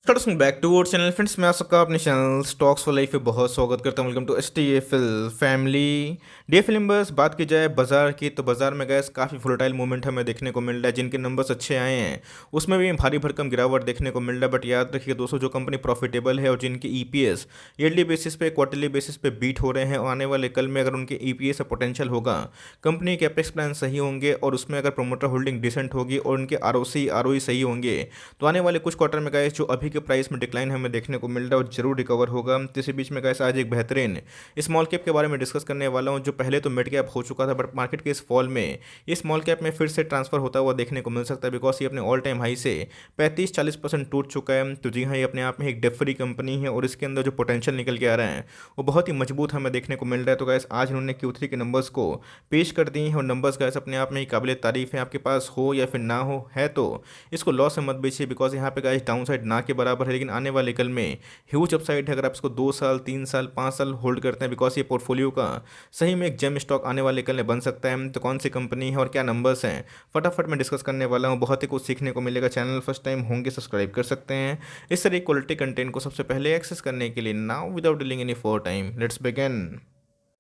Welcome back to our channel friends. मैं आप सबका अपने चैनल स्टॉक्स फॉर लाइफ पे बहुत स्वागत करता हूं। Welcome to STFL family. DFL numbers बात की जाए बाजार की, तो बाजार में गैस काफ़ी वोलेटाइल मूवमेंट हमें देखने को मिल रहा है। जिनके नंबर्स अच्छे आए हैं उसमें भी भारी भरकम गिरावट देखने को मिल रहा है। बट याद रखिए दोस्तों, जो कंपनी प्रॉफिटेबल है और जिनकी EPS ईयरली बेसिस पे क्वार्टरली बेसिस पे बीट हो रहे हैं, और आने वाले कल में अगर उनके EPS का पोटेंशियल होगा, कंपनी के कैपेक्स प्लान सही होंगे और उसमें अगर प्रोमोटर होल्डिंग डिसेंट होगी और उनके ROC ROE सही होंगे, तो आने वाले कुछ क्वार्टर में गैस जो अभी के प्राइस में डिक्लाइन हमें देखने को मिल रहा है और जरूर रिकवर होगा। तो इसी बीच में गैस आज एक बेहतरीन स्मॉल कैप के बारे में डिस्कस करने वाला हूं, जो पहले तो मिड कैप हो चुका था, बट मार्केट के इस फॉल में ये स्मॉल कैप में फिर से ट्रांसफर होता हुआ देखने को मिल सकता है। बिकॉज ये अपने ऑल टाइम हाई से 35-40% टूट चुका है। तो जी हाँ, ये अपने आप में एक डेफ फ्री कंपनी है और इसके अंदर जो पोटेंशियल निकल के आ रहा है वो बहुत ही मजबूत हमें देखने को मिल रहा है। तो गैस आज उन्होंने Q3 के नंबर्स को पेश कर दिए हैं और नंबर्स गैस अपने आप में ही काबिल तारीफ है। आपके पास हो या फिर ना हो है तो इसको लॉस में मत बेचिए, बिकॉज यहाँ पे गाइस डाउन साइड ना के बराबर है, लेकिन आने वाले कल में ह्यूज अपसाइड है अगर आप इसको 2 साल 3 साल 5 साल होल्ड करते हैं। बिकॉज ये पोर्टफोलियो का सही में एक जेम स्टॉक आने वाले कल में बन सकता है। तो कौन सी कंपनी है और क्या नंबर्स हैं, फटाफट मैं डिस्कस करने वाला हूँ। बहुत ही कुछ सीखने को मिलेगा। चैनल फर्स्ट टाइम होंगे सब्सक्राइब कर सकते हैं इस तरह क्वालिटी कंटेंट को सबसे पहले एक्सेस करने के लिए। Now without dealing any four time, let's begin.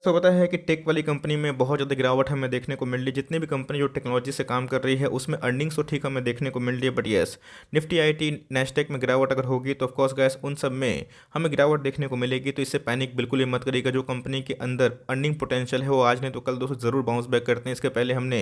तो पता है कि टेक वाली कंपनी में बहुत ज़्यादा गिरावट हमें देखने को मिल रही है। जितनी भी कंपनी जो टेक्नोलॉजी से काम कर रही है उसमें अर्निंग्स तो ठीक हमें देखने को मिल रही है, बट येस निफ्टी IT नेस्टेक में गिरावट अगर होगी तो ऑफकोर्स गैस उन सब में हमें गिरावट देखने को मिलेगी। तो इससे पैनिक बिल्कुल ही मत करिएगा। जो कंपनी के अंदर अर्निंग पोटेंशियल है वो आज नहीं तो कल दोस्तों ज़रूर बाउंस बैक करते हैं। इसके पहले हमने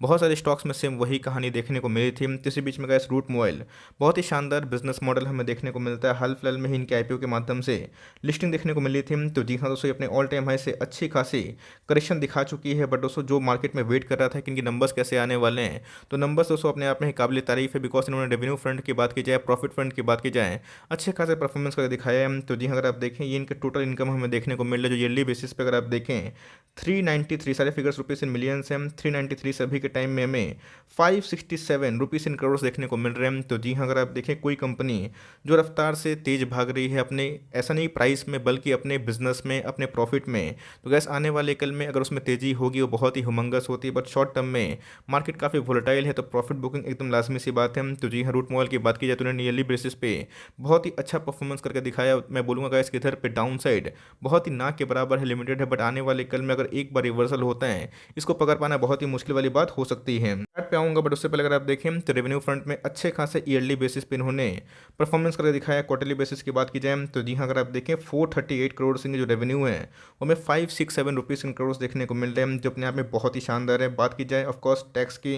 बहुत सारे स्टॉक्स में सेम वही कहानी देखने को मिली थी। तो इसी बीच में गैस रूट मोबाइल बहुत ही शानदार बिजनेस मॉडल हमें देखने को मिलता है। हाल फिलहाल में ही इनके IPO के माध्यम से लिस्टिंग देखने को मिली थी। तो जी हाँ दोस्तों, ये अपने ऑल टाइम हाई से अच्छी खासी करेक्शन दिखा चुकी है। बट दोस्तों जो मार्केट में वेट कर रहा था कि इनके नंबर्स कैसे आने वाले हैं, तो नंबर्स दोस्तों अपने आप में ही काबिल तारीफ है। बिकॉज इन्होंने रेवेन्यू फ्रंट की बात की जाए, प्रॉफिट फ्रंट की बात की जाए, अच्छे खासे परफॉर्मेंस करके दिखाया है। तो जी हाँ, अगर आप देखें ये इनके टोटल इनकम हमें देखने को मिल रहा है, जो ईयरली बेसिस पे अगर आप देखें 393 सारे फिगर्स रुपीज़ इन मिलियंस हैं। 393 सभी के टाइम में हमें 567 रुपीज़ इन करोड़ देखने को मिल रहे हैं। तो जी हाँ, अगर आप देखें कोई कंपनी जो रफ्तार से तेज भाग रही है अपने, ऐसा नहीं प्राइस में बल्कि अपने बिजनेस में, अपने प्रॉफिट में, तो गैस आने वाले कल में अगर उसमें तेज़ी होगी वो बहुत ही हुमंगस होती है। बट शॉर्ट टर्म में मार्केट काफ़ी वोलेटाइल है, तो प्रॉफिट बुकिंग एकदम लाजमी सी बात है। तो जी हाँ, रूट मोबाइल की बात की जाए तो उन्होंने ईयरली बेसिस पे बहुत ही अच्छा परफॉर्मेंस करके दिखाया। मैं बोलूँगा गैस कि इधर पे डाउन साइड बहुत ही ना के बराबर है, लिमिटेड है। बट आने वाले कल में अगर एक बार रिवर्सल होता है, इसको पकड़ पाना बहुत ही मुश्किल वाली बात हो सकती है। चार्ट पे आऊँगा, बट उससे पहले अगर आप देखें तो रेवेन्यू फ्रंट में अच्छे खासे ईयरली बेसिस पे इन्होंने परफॉर्मेंस करके दिखाया। क्वार्टरली बेसिस की बात की जाए तो जी हाँ, अगर आप देखें 438 करोड़ से जो रेवेन्यू है वो हमें 567 रुपीज़ इन करोड़ देखने को मिल रहे हैं, जो अपने आप में बहुत ही शानदार है। बात की जाए ऑफकोर्स टैक्स की,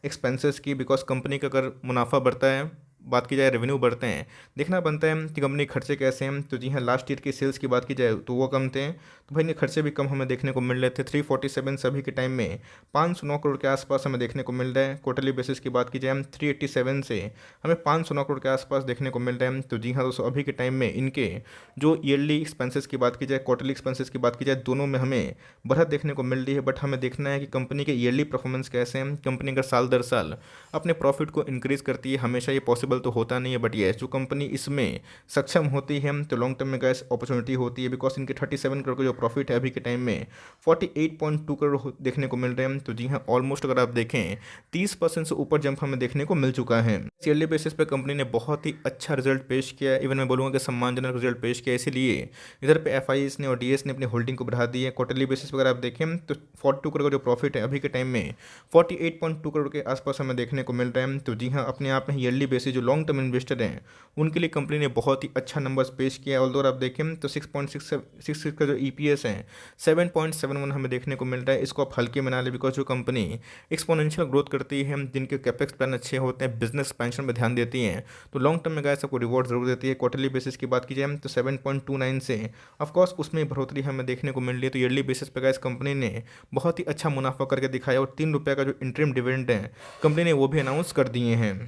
एक्सपेंसेस की, बिकॉज कंपनी का अगर मुनाफा बढ़ता है, बात की जाए रेवेन्यू बढ़ते हैं, देखना बनता है कि कंपनी खर्चे कैसे हैं। तो जी हाँ, लास्ट ईयर की सेल्स की बात की जाए तो वो कम थे, तो भाई ने खर्चे भी कम हमें देखने को मिल रहे थे। 347 सभी के टाइम में 509 करोड़ के आसपास हमें देखने को मिल रहा है। क्वार्टरली बेसिस की बात की जाए 387 से हमें 509 करोड़ के आसपास देखने को मिल रहा है। तो जी हाँ दोस्तों, अभी के टाइम में इनके जो ईयरली एक्सपेंसेस की बात की जाए, क्वार्टरली एक्सपेंसेस की बात की जाए, दोनों में हमें बढ़त देखने को मिल रही है। बट हमें देखना है कि कंपनी के ईयरली परफॉर्मेंस कैसे हैं। कंपनी अगर साल दर साल अपने प्रॉफिट को इंक्रीज करती है, हमेशा ये पॉसिबल तो होता नहीं है, बट ये जो कंपनी इसमें सक्षम होती है तो लॉन्ग टर्म में गैस अपॉर्चुनिटी होती है। बिकॉज इनके 37 करोड़ का जो प्रॉफिट है अभी के टाइम में 48.2 करोड़ देखने को मिल रहे हैं। तो जी हाँ, ऑलमोस्ट अगर आप देखें 30% से ऊपर जंप हमें देखने को मिल चुका है। ईयरली बेसिस पे कंपनी ने बहुत ही अच्छा रिजल्ट पेश किया है। इवन मैं बोलूँगा कि सम्मानजनक रिजल्ट पेश किया, इसीलिए इधर पे FIs ने और DS ने अपनी होल्डिंग को बढ़ा दी है। क्वार्टरली बेसिस पर अगर आप देखें तो 42 करोड़ का जो प्रॉफिट है अभी के टाइम में 48.2 करोड़ के आसपास हमें देखने को मिल रहा है। तो जी हाँ, अपने आप में ईयरली बेसिस जो लॉन्ग टर्म इन्वेस्टर हैं उनके लिए कंपनी ने बहुत ही अच्छा नंबर्स पेश किया है। ऑल्दो आप देखें तो 6.66 का जो EPS है 7.71 हमें देखने को मिल रहा है। इसको आप हल्के में ना लें, बिकॉज जो कंपनी एक्सपोनेंशियल ग्रोथ करती है, जिनके कैपेक्स प्लान अच्छे होते हैं, बिजनेस एक्सपेंशन में ध्यान देती हैं, तो लॉन्ग टर्म में गाइस आपको रिवॉर्ड जरूर देती है। क्वार्टरली बेसिस की बात की जाए तो 7.29 से ऑफकोर्स उसमें बढ़ोतरी हमें देखने को मिल रही है। तो ईयरली बेसिस पर गाइस कंपनी ने बहुत ही अच्छा मुनाफा करके दिखाया और ₹3 का जो इंटरिम डिविडेंड है कंपनी ने वो भी अनाउंस कर दिए हैं।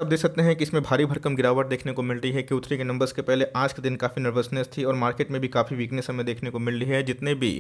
अब देख सकते हैं कि इसमें भारी भरकम गिरावट देखने को मिल रही है। Q3 के नंबर्स के पहले आज के दिन काफ़ी नर्वसनेस थी और मार्केट में भी काफ़ी वीकनेस हमें देखने को मिल रही है। जितने भी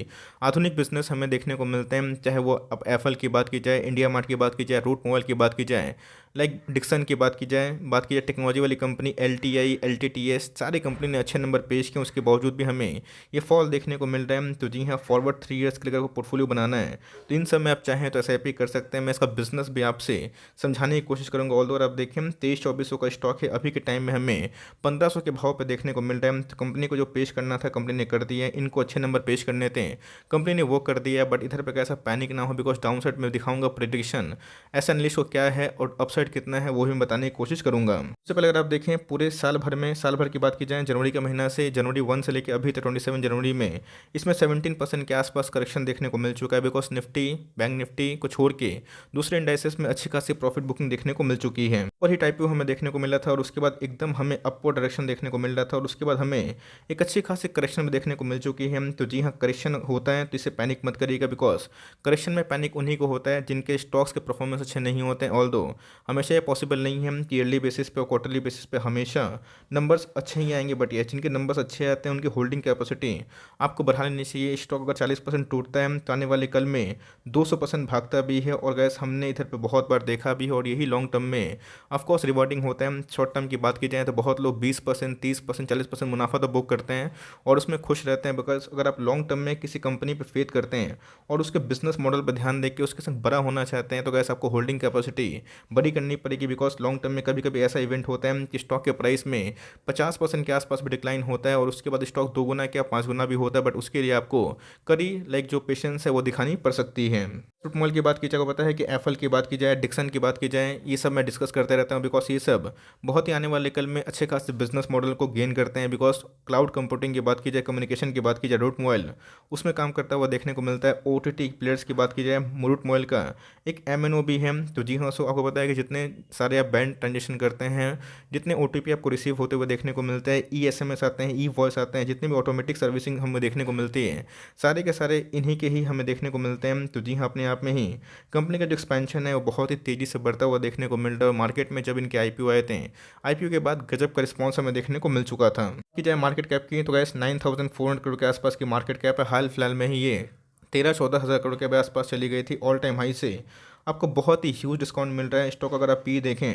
आधुनिक बिजनेस हमें देखने को मिलते हैं, चाहे वो अब एफएल की बात की जाए, इंडिया मार्ट की बात की जाए, रूट मोबाइल की बात की जाए, लाइक डिक्सन की बात की जाए टेक्नोलॉजी वाली कंपनी LTI LTTS, सारी कंपनी ने अच्छे नंबर पेश किए, उसके बावजूद भी हमें ये फॉल देखने को मिल रहा है। तो जी हाँ, फॉरवर्ड 3 ईयर्स के लिए अगर पोर्टफोलियो बनाना है तो इन सब में आप चाहें तो SIP कर सकते हैं। मैं इसका बिजनेस भी आपसे समझाने की कोशिश करूँगा। ऑल्दो आप देखें हैं 2300-2400 का स्टॉक है, अभी के टाइम में हमें 1500 के भाव पे देखने को मिल रहा है। तो कंपनी को जो पेश करना था कंपनी ने कर दिया है, इनको अच्छे नंबर पेश करने थे, कंपनी ने वो कर दिया। बट इधर पे कैसा पैनिक ना हो, बिकॉज डाउन साइड में दिखाऊंगा प्रेडिक्शन ऐसा एनालिस्ट को क्या है और अपसाइड कितना है वो भी बताने की कोशिश करूंगा। सबसे पहले अगर आप देखें पूरे साल भर की बात की जाए, जनवरी का महीना से जनवरी 1 से लेकर अभी तक 27 जनवरी में इसमें 17% के आसपास करेक्शन देखने को मिल चुका है। बिकॉज निफ्टी, बैंक निफ्टी को छोड़ के दूसरे इंडाइसेस में अच्छी खासी प्रॉफिट बुकिंग देखने को मिल चुकी है और ही टाइप हमें देखने को मिला था, और उसके बाद एकदम हमें अपवर्ड डायरेक्शन देखने को मिल रहा था, और उसके बाद हमें एक अच्छी खासी करेक्शन भी देखने को मिल चुकी है। तो जी हाँ, करेक्शन होता है तो इसे पैनिक मत करिएगा, बिकॉज करेक्शन में पैनिक उन्हीं को होता है जिनके स्टॉक्स के परफॉर्मेंस अच्छे नहीं होते हैं। ऑल दो हमेशा ये पॉसिबल नहीं है कि ईयरली बेसिस पे और क्वार्टरली बेसिस पे हमेशा नंबर्स अच्छे ही आएंगे, बट ये जिनके नंबर्स अच्छे आते हैं उनकी होल्डिंग कैपेसिटी आपको बढ़ा लेनी चाहिए। स्टॉक अगर 40% टूटता है तो आने वाले कल में 200% भागता भी है, और गैस हमने इधर पे बहुत बार देखा भी है, और यही लॉन्ग टर्म में ऑफकोर्स रिवॉर्डिंग होता है। शॉर्ट टर्म की बात की जाए तो बहुत लोग 20%, 30%, 40% मुनाफा तो बुक करते हैं और उसमें खुश रहते हैं, बिकॉज अगर आप लॉन्ग टर्म में किसी कंपनी पर फेथ करते हैं और उसके बिजनेस मॉडल पर ध्यान देकर उसके संग बड़ा होना चाहते हैं, तो गैस आपको होल्डिंग कैपेसिटी बड़ी करनी पड़ेगी। बिकॉज लॉन्ग टर्म में कभी कभी ऐसा इवेंट होता है कि स्टॉक के प्राइस में 50% के आसपास भी डिक्लाइन होता है और उसके बाद स्टॉक 2 गुना क्या 5 गुना भी होता है, बट उसके लिए आपको कड़ी जो पेशेंस है वो दिखानी पड़ सकती है। फ्रूट मॉल की बात की जाए, पता है कि एप्पल की बात की जाए, डिक्सन की बात की जाए, ये सब मैं डिस्कस करते रहता हूँ, बिकॉज ये सब बहुत ही आने वाले कल में अच्छे खासे बिजनेस मॉडल को गेन करते हैं। बिकॉज क्लाउड कंप्यूटिंग की बात की जाए, कम्युनिकेशन की बात की जाए, रूट मोबाइल उसमें काम करता हुआ देखने को मिलता है। OTT प्लेयर्स की बात की जाए, रूट मोबाइल का एक MNO भी है। तो जी हाँ, सो आपको पता है कि जितने सारे आप बैंक ट्रांजेक्शन करते हैं, जितने OTP आपको रिसीव होते हुए देखने को मिलते हैं, SMS आते हैं, वॉइस आते हैं, जितने भी ऑटोमेटिक सर्विसिंग हमें देखने को मिलती है, सारे के सारे इन्हीं के ही हमें देखने को मिलते हैं। तो जी हाँ, अपने आप में ही कंपनी का जो एक्सपेंशन है वो बहुत ही तेज़ी से बढ़ता हुआ देखने को मिल रहा है। मार्केट में जब इनके IPO आए थे, IPO के बाद गजब का रिस्पॉन्स हमें देखने को मिल चुका था। कि चाहे मार्केट कैप की तो गैस 9400 करोड़ के आसपास की मार्केट कैप है। हाल फिलहाल में ही ये 13-14 हज़ार करोड़ के आसपास चली गई थी ऑल टाइम हाई से। आपको बहुत ही ह्यूज डिस्काउंट मिल रहा है। स्टॉक अगर आप पी देखें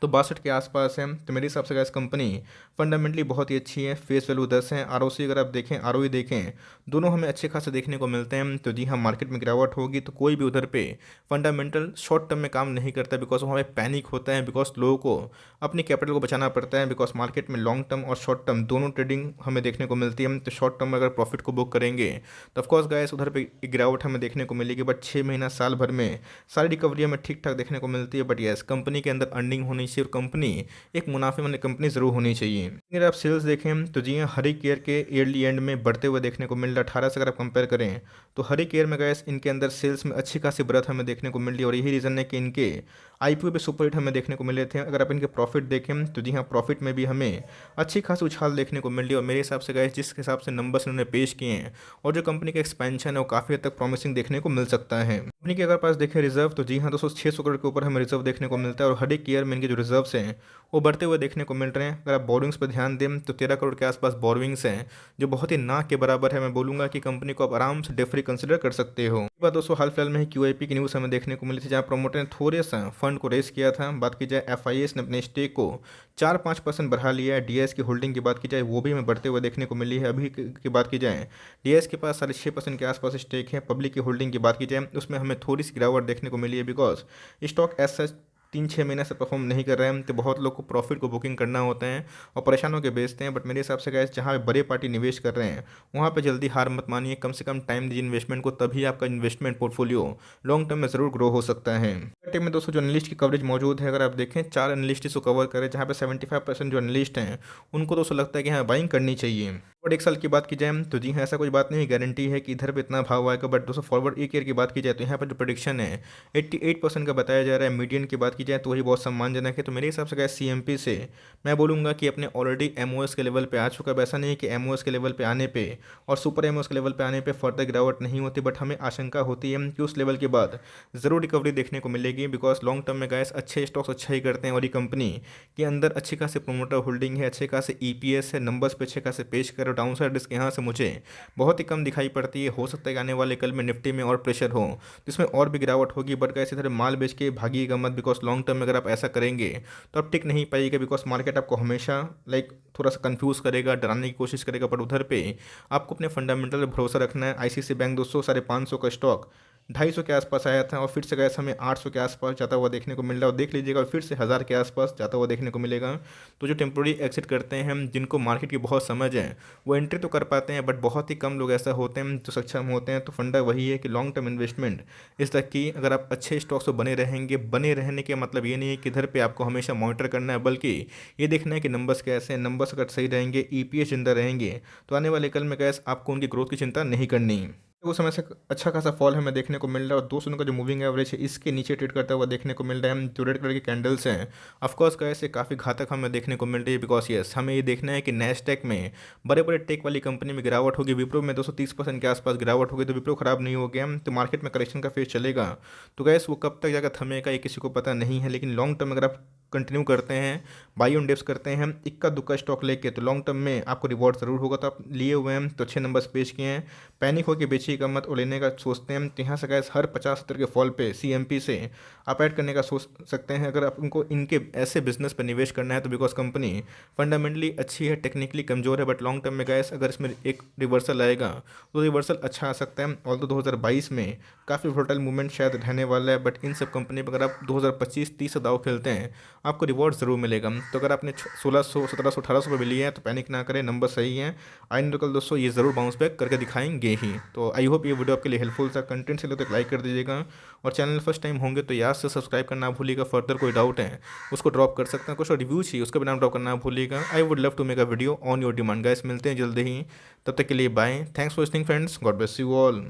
तो 62 के आसपास है। तो मेरे हिसाब से गैस कंपनी फंडामेंटली बहुत ही अच्छी है। फेस वैल्यू 10 है। ROC अगर आप देखें, ROE देखें, दोनों हमें अच्छे खासे देखने को मिलते हैं। तो जी हाँ, मार्केट में गिरावट होगी तो कोई भी उधर पे फंडामेंटल शॉर्ट टर्म में काम नहीं करता, बिकॉज वहाँ पे पैनिक होता है, बिकॉज लोगों को अपनी कैपिटल को बचाना पड़ता है। बिकॉज मार्केट में लॉन्ग टर्म और शॉर्ट टर्म दोनों ट्रेडिंग हमें देखने को मिलती है। तो शॉर्ट टर्म में अगर प्रॉफिट को बुक करेंगे तो ऑफकोर्स गैस उधर पे गिरावट हमें देखने को मिलेगी, बट 6 महीना साल भर में सारी रिकवरी हमें ठीक ठाक देखने को मिलती है। बट यस, कंपनी के अंदर अर्निंग होनी चाहिए और कंपनी एक मुनाफे वाली कंपनी जरूर होनी चाहिए। अगर आप सेल्स देखें तो जी हाँ, हरी केयर के ईयरली एंड में बढ़ते हुए देखने को मिल रहा है। 18 से अगर आप कंपेयर करें तो हरी केयर में गैस इनके अंदर सेल्स में अच्छी खासी बढ़त हमें देखने को मिल रही है, और यही रीज़न है कि इनके IPO पे सुपर हिट हमें देखने को मिले थे। अगर आप इनके प्रॉफिट देखें तो जी हाँ, प्रॉफिट में भी हमें अच्छी खासी उछाल देखने को मिल रही है। और मेरे हिसाब से गैस जिस हिसाब से नंबर्स इन्होंने पेश किए हैं और जो कंपनी का एक्सपेंशन है वो काफ़ी हद तक प्रॉमिसिंग देखने को मिल सकता है। कंपनी के अगर पास देखें रिजर्व तो जी हाँ दोस्तों, 600 करोड़ के ऊपर हमें रिजर्व देखने को मिलता है, और हरी केयर में इनके जो रिजर्व्स हैं वो बढ़ते हुए देखने को मिल रहे हैं। अगर आप बोरिंग्स पर ध्यान दें तो 13 करोड़ के आसपास बोरिंग्स हैं, जो बहुत ही ना के बराबर है। मैं बोलूँगा कि कंपनी को आप आराम से डेट फ्री कंसिडर कर सकते हो। बात दोस्तों, हाल फिलहाल में ही QIP की न्यूज़ हमें देखने को मिली थी, जहाँ प्रमोटर ने थोड़े सा फंड को रेस किया था। बात की जाए FIS ने अपने स्टेक को 4-5% बढ़ा लिया है। DIS की होल्डिंग की बात की जाए वो भी हमें बढ़ते हुए देखने को मिली है। अभी की बात की जाए DIS के पास 6.5% के आसपास स्टेक है। पब्लिक की होल्डिंग की बात की जाए उसमें हमें थोड़ी सी गिरावट देखने को मिली है, बिकॉज स्टॉक एज सच 3-6 महीने से परफॉर्म नहीं कर रहे हैं। तो बहुत लोग को प्रॉफिट को बुकिंग करना होता है और परेशान होकर बेचते हैं। बट मेरे हिसाब से गैस जहाँ पे बड़े पार्टी निवेश कर रहे हैं वहाँ पे जल्दी हार मत मानिए, कम से कम टाइम दीजिए इन्वेस्टमेंट को, तभी आपका इन्वेस्टमेंट पोर्टफोलियो लॉन्ग टर्म में ज़रूर ग्रो हो सकता है। टीम में दोस्तों जो एनालिस्ट की कवरेज मौजूद है, अगर आप देखें 4 एनालिस्ट इसको कवर करें, जहाँ पे 75% जो एनालिस्ट हैं उनको दोस्तों लगता है कि हाँ बाइंग करनी चाहिए। और एक साल की बात की जाए तो जी हाँ, ऐसा कोई बात नहीं, गारंटी है कि इधर पे इतना भाव आएगा। बट दोस्तों फॉरवर्ड एक ईयर की बात की जाए तो यहाँ पर जो प्रोडिक्शन है 88% का बताया जा रहा है। मीडियन की बात की जाए तो वही बहुत सम्मानजनक है। तो मेरे हिसाब से गैस CMP से मैं बोलूँगा कि अपने ऑलरेडी MOS के लेवल पे आ चुका है। ऐसा नहीं है कि MOS के लेवल पे आने पे और सुपर MOS के लेवल पे आने पे फर्दर गिरावट नहीं होती, बट हमें आशंका होती है कि उस लेवल के बाद ज़रूर रिकवरी देखने को मिलेगी। बिकॉज लॉन्ग टर्म में गैस अच्छे स्टॉक्स अच्छा ही करते हैं, और ये कंपनी के अंदर अच्छी खासी प्रोमोटर होल्डिंग है, अच्छे खासे EPS है, नंबर्स पे अच्छे खासे पेश करो। डाउन साइड रिस्क यहाँ से मुझे बहुत ही कम दिखाई पड़ती है। हो सकता है कि आने वाले कल में निफ्टी में और प्रेशर हो तो इसमें और भी गिरावट होगी। बट गैस इधर माल बेच के भागिएगा मत, बिकॉज लॉन्ग टर्म में अगर आप ऐसा करेंगे तो आप टिक नहीं पाइएगा। बिकॉज मार्केट आपको हमेशा थोड़ा सा कंफ्यूज करेगा, डराने की कोशिश करेगा, बट उधर पे आपको अपने फंडामेंटल पर भरोसा रखना है। ICICI बैंक दोस्तों 550 का स्टॉक 250 के आसपास आया था और फिर से गैस हमें 800 के आसपास जाता हुआ देखने को मिल रहा है और देख लीजिएगा और फिर से 1000 के आसपास जाता हुआ देखने को मिलेगा। तो जो टेम्पोररी एग्जिट करते हैं जिनको मार्केट की बहुत समझ है वो एंट्री तो कर पाते हैं, बट बहुत ही कम लोग ऐसा होते हैं जो सक्षम होते हैं। तो फंडा वही है कि लॉन्ग टर्म इन्वेस्टमेंट इस तक कि अगर आप अच्छे स्टॉक्स पर बने रहेंगे, बने रहने के मतलब ये नहीं है कि इधर पे आपको हमेशा मॉनिटर करना है, बल्कि ये देखना है कि नंबर्स कैसे हैं। नंबर्स अगर सही रहेंगे, ईपीएस जिंदा रहेंगे, तो आने वाले कल में गैस आपको उनकी ग्रोथ की चिंता नहीं करनी। उस समय से अच्छा खासा फॉल हमें देखने को मिल रहा है और 200 का जो मूविंग एवरेज है इसके नीचे ट्रेड करता हुआ देखने को मिल रहा है। जो रेड कलर की कैंडल्स हैं ऑफकोर्स गैस ये काफ़ी घातक हमें देखने को मिल रही है, बिकॉज यस हमें ये देखना है कि नैस्डैक में बड़े बड़े टेक वाली कंपनी में गिरावट होगी, विप्रो में 230% के आसपास गिरावट होगी। तो विप्रो खराब नहीं हो गया तो मार्केट में करेक्शन का फेज चलेगा। तो गैस वो कब तक जाकर थमेगा ये किसी को पता नहीं है, लेकिन लॉन्ग टर्म अगर आप कंटिन्यू करते हैं, बाई ऑन डिप्स करते हैं इक्का दुक्का स्टॉक लेके, तो लॉन्ग टर्म में आपको रिवॉर्ड ज़रूर होगा। तो आप लिए हुए हैं तो अच्छे नंबर्स पेश किए हैं, पैनिक होकर बेचिएगा मत और लेने का सोचते हैं तो यहाँ से गैस हर 50-70 के फॉल पे सीएमपी से आप ऐड करने का सोच सकते हैं अगर आप उनको इनके ऐसे बिजनेस पर निवेश करना है तो। बिकॉज कंपनी फंडामेंटली अच्छी है, टेक्निकली कमज़ोर है, बट लॉन्ग टर्म में गैस अगर इसमें एक रिवर्सल आएगा तो रिवर्सल अच्छा आ सकता है। ऑल तो 2022 में काफ़ी वोलेटाइल मूवमेंट शायद रहने वाला है, बट इन सब कंपनी पर अगर आप 2025-30 दाव खेलते हैं आपको रिवॉर्ड ज़रूर मिलेगा। तो अगर आपने 1600, 1700, 1800 पे भी लिया है तो पैनिक ना करें, नंबर सही है। आइंदा कल दोस्तों ये ज़रूर बाउंस बैक करके दिखाएंगे ही। तो आई होप ये वीडियो आपके लिए हेल्पफुल था, कंटेंट से तो लाइक कर दीजिएगा और चैनल फर्स्ट टाइम होंगे तो याद से सब्सक्राइब करना भूलिएगा। फर्दर कोई डाउट है उसको ड्रॉप कर सकते हैं, कुछ रिव्यू चाहिए उसका भी नाम ड्रॉप करना भूलिएगा। I would love to make a video on your demand. Guys मिलते हैं जल्दी ही, तब तक के लिए bye. Thanks for listening friends, God bless you all.